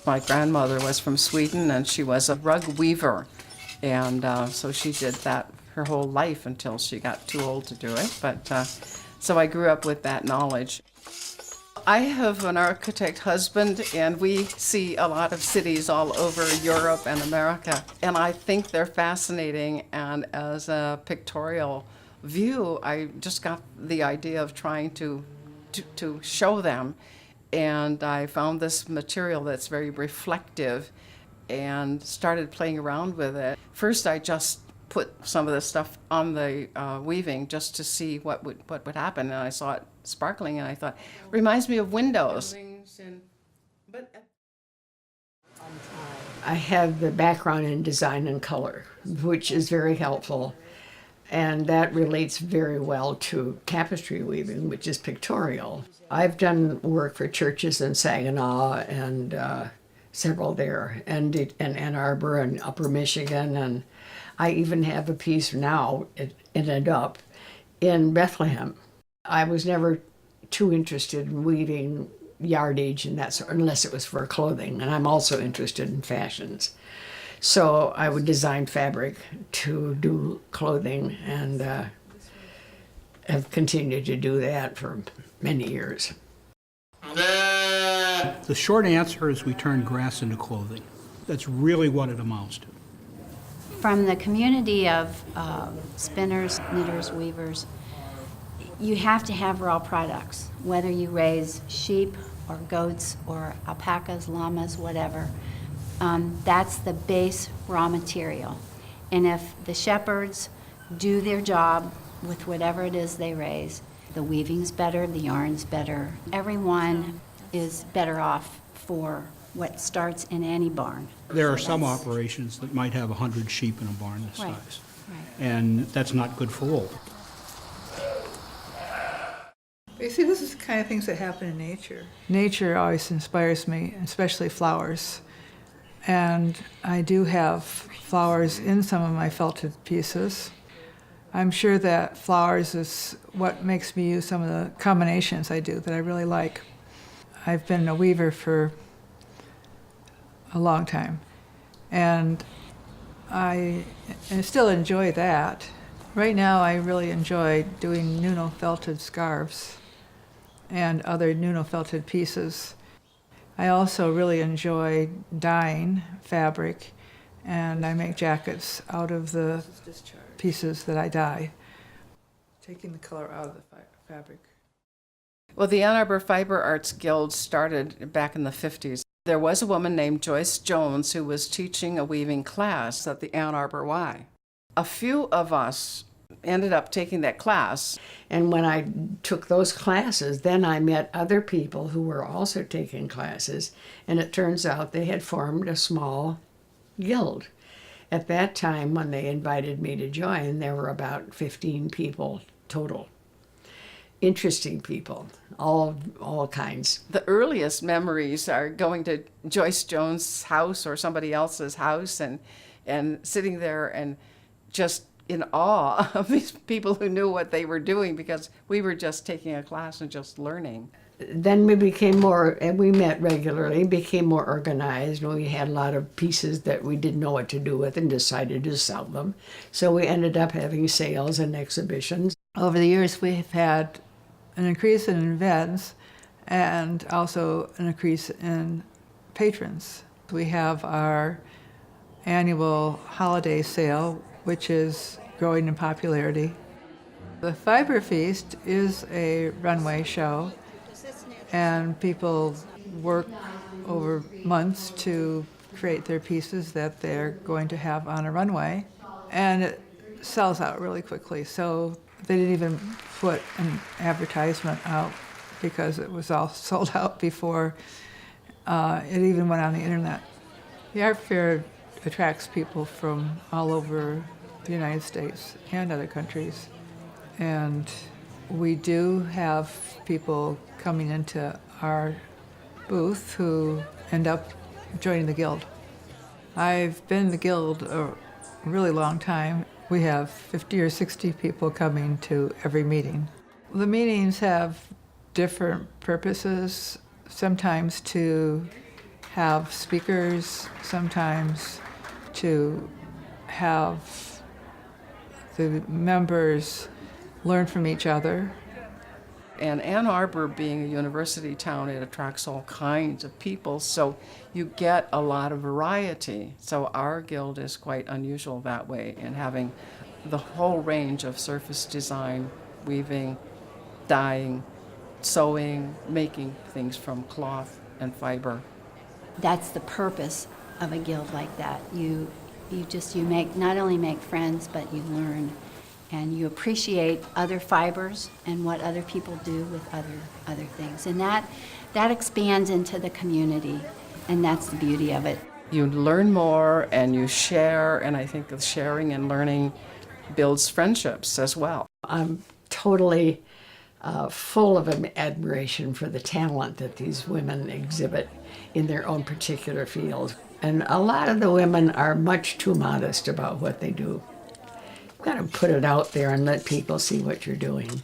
My grandmother was from Sweden, and she was a rug weaver, and so she did that her whole life until she got too old to do it. But so I grew up with that knowledge. I have an architect husband, and we see a lot of cities all over Europe and America, and I think they're fascinating. And as a pictorial view, I just got the idea of trying to show them. And I found this material that's very reflective and started playing around with it. First, I just put some of the stuff on the weaving just to see what would happen, and I saw it sparkling, and I thought, reminds me of windows. I have the background in design and color, which is very helpful, and that relates very well to tapestry weaving, which is pictorial. I've done work for churches in Saginaw and several there, and in Ann Arbor and Upper Michigan, and I even have a piece now, it ended up, in Bethlehem. I was never too interested in weaving yardage and that sort, unless it was for clothing, and I'm also interested in fashions. So I would design fabric to do clothing, and have continued to do that for many years. The short answer is we turn grass into clothing. That's really what it amounts to. From the community of spinners, knitters, weavers, you have to have raw products, whether you raise sheep or goats or alpacas, llamas, whatever. That's the base raw material. And if the shepherds do their job with whatever it is they raise, the weaving's better, the yarn's better. Everyone is better off for what starts in any barn. There are some operations that might have 100 sheep in a barn this Right, size. right. And that's not good for wool. You see, this is the kind of things that happen in nature. Nature always inspires me, especially flowers. And I do have flowers in some of my felted pieces. I'm sure that flowers is what makes me use some of the combinations I do that I really like. I've been a weaver for a long time, and I still enjoy that. Right now I really enjoy doing Nuno felted scarves and other Nuno felted pieces. I also really enjoy dyeing fabric, and I make jackets out of the pieces that I dye. Taking the color out of the fabric. Well, the Arbor Fiberarts Guild started back in the 50s. There was a woman named Joyce Jones who was teaching a weaving class at the Ann Arbor Y. A few of us ended up taking that class. And when I took those classes, then I met other people who were also taking classes, and it turns out they had formed a small guild. At that time, when they invited me to join, there were about 15 people total. Interesting people, all kinds. The earliest memories are going to Joyce Jones' house or somebody else's house and sitting there and just in awe of these people who knew what they were doing, because we were just taking a class and just learning. Then we became more, and we met regularly, became more organized. We had a lot of pieces that we didn't know what to do with and decided to sell them. So we ended up having sales and exhibitions. Over the years, we've had an increase in events and also an increase in patrons. We have our annual holiday sale, which is growing in popularity. The Fiber Feast is a runway show, and people work over months to create their pieces that they're going to have on a runway, and it sells out really quickly. So they didn't even put an advertisement out because it was all sold out before it even went on the internet. The art fair attracts people from all over the United States and other countries. And we do have people coming into our booth who end up joining the Guild. I've been in the Guild a really long time, We have 50 or 60 people coming to every meeting. The meetings have different purposes, sometimes to have speakers, sometimes to have the members learn from each other. And Ann Arbor being a university town, it attracts all kinds of people, so you get a lot of variety. So our guild is quite unusual that way in having the whole range of surface design, weaving, dyeing, sewing, making things from cloth and fiber. That's the purpose of a guild like that. You make, not only make friends, but you learn and you appreciate other fibers and what other people do with other things. And that expands into the community, and that's the beauty of it. You learn more and you share, and I think the sharing and learning builds friendships as well. I'm totally full of admiration for the talent that these women exhibit in their own particular field. And a lot of the women are much too modest about what they do. You've got to put it out there and let people see what you're doing.